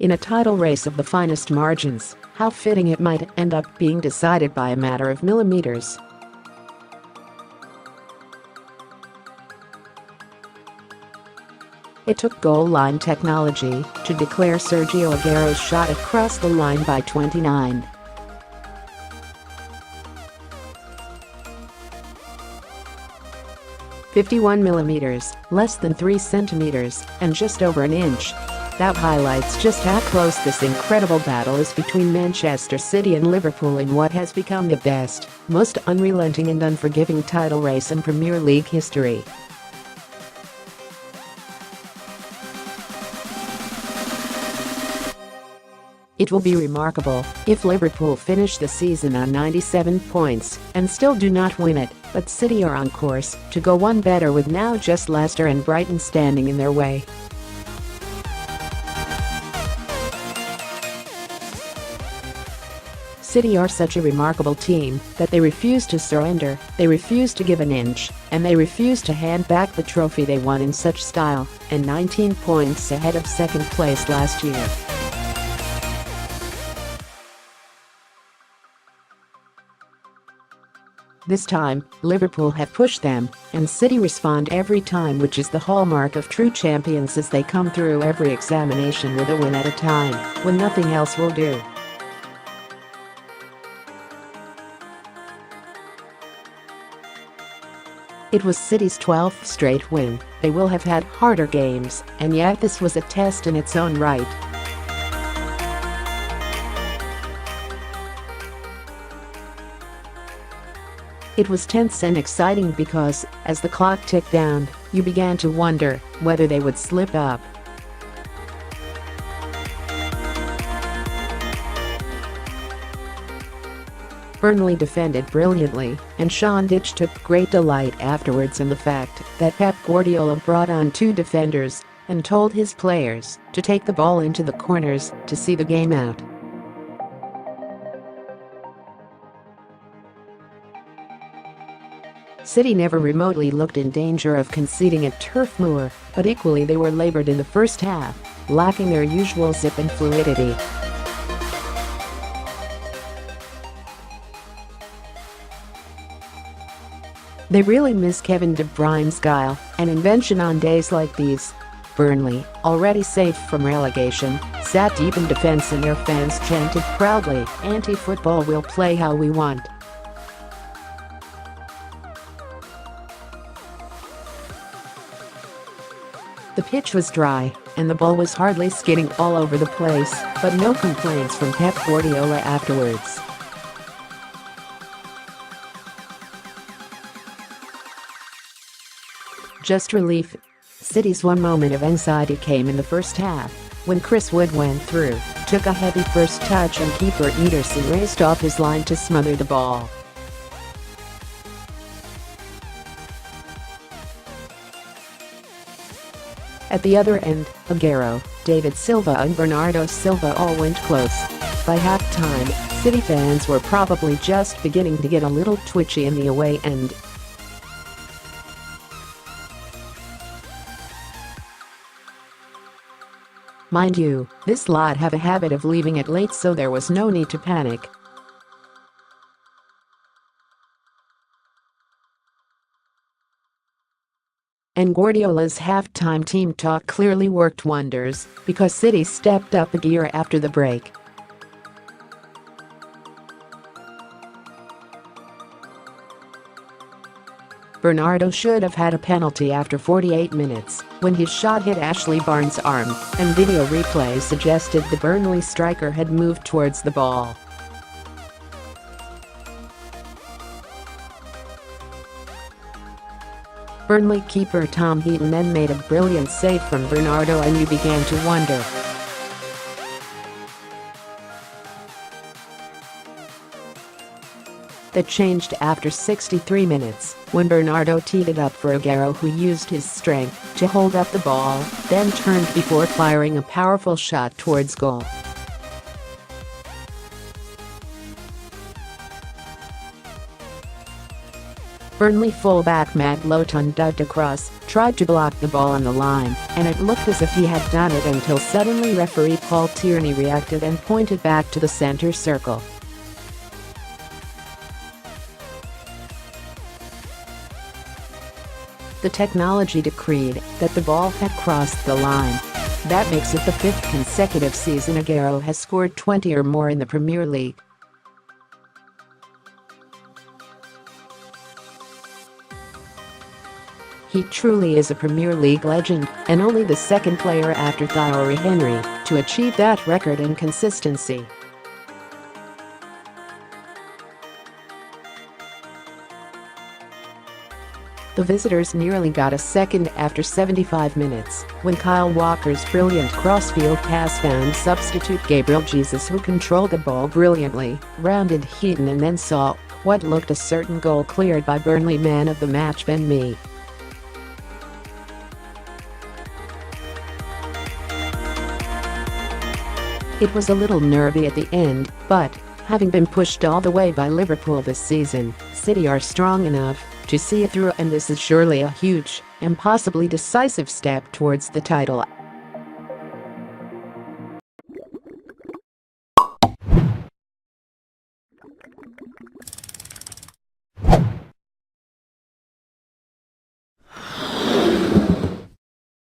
In a title race of the finest margins, how fitting it might end up being decided by a matter of millimeters. It took goal line technology to declare Sergio Aguero's shot across the line by 29. (51mm, less than 3 centimeters, and just over an inch. That highlights just how close this incredible battle is between Manchester City and Liverpool in what has become the best, most unrelenting and unforgiving title race in Premier League history. It will be remarkable if Liverpool finish the season on 97 points and still do not win it, but City are on course to go one better with now just Leicester and Brighton standing in their way. City are such a remarkable team that they refuse to surrender, they refuse to give an inch, and they refuse to hand back the trophy they won in such style, and 19 points ahead of second place last year. This time, Liverpool have pushed them, and City respond every time, which is the hallmark of true champions, as they come through every examination with a win at a time, when nothing else will do. It was City's 12th straight win. They will have had harder games, and yet this was a test in its own right. It was tense and exciting because, as the clock ticked down, you began to wonder whether they would slip up. Burnley defended brilliantly, and Sean Dyche took great delight afterwards in the fact that Pep Guardiola brought on 2 defenders and told his players to take the ball into the corners to see the game out. City never remotely looked in danger of conceding at Turf Moor, but equally they were laboured in the first half, lacking their usual zip and fluidity. They really miss Kevin De Bruyne's guile and invention on days like these. Burnley, already safe from relegation, sat deep in defence and their fans chanted proudly, "Anti-football, will play how we want." The pitch was dry, and the ball was hardly skidding all over the place, but no complaints from Pep Guardiola afterwards. Just relief. City's one moment of anxiety came in the first half, when Chris Wood went through, took a heavy first touch, and keeper Ederson raced off his line to smother the ball. At the other end, Aguero, Silva and Bernardo Silva all went close. By half-time, City fans were probably just beginning to get a little twitchy in the away end. Mind you, this lot have a habit of leaving it late, so there was no need to panic. And Guardiola's half-time team talk clearly worked wonders, because City stepped up a gear after the break. Bernardo should have had a penalty after 48 minutes, when his shot hit Ashley Barnes' arm, and video replay suggested the Burnley striker had moved towards the ball. Burnley keeper Tom Heaton then made a brilliant save from Bernardo, and you began to wonder. That changed after 63 minutes, when Bernardo teed it up for Aguero, who used his strength to hold up the ball, then turned before firing a powerful shot towards goal. Burnley fullback Matt Lowton dug across, tried to block the ball on the line, and it looked as if he had done it until suddenly referee Paul Tierney reacted and pointed back to the centre circle. The technology decreed that the ball had crossed the line. That makes it the 5th consecutive season Aguero has scored 20 or more in the Premier League. He truly is a Premier League legend, and only the second player after Thierry Henry to achieve that record in consistency. The visitors nearly got a second after 75 minutes, when Kyle Walker's brilliant crossfield pass found substitute Gabriel Jesus, who controlled the ball brilliantly, rounded Heaton and then saw what looked a certain goal cleared by Burnley man of the match Ben Mee. It was a little nervy at the end, but, having been pushed all the way by Liverpool this season, City are strong enough to see it through, and this is surely a huge and possibly decisive step towards the title.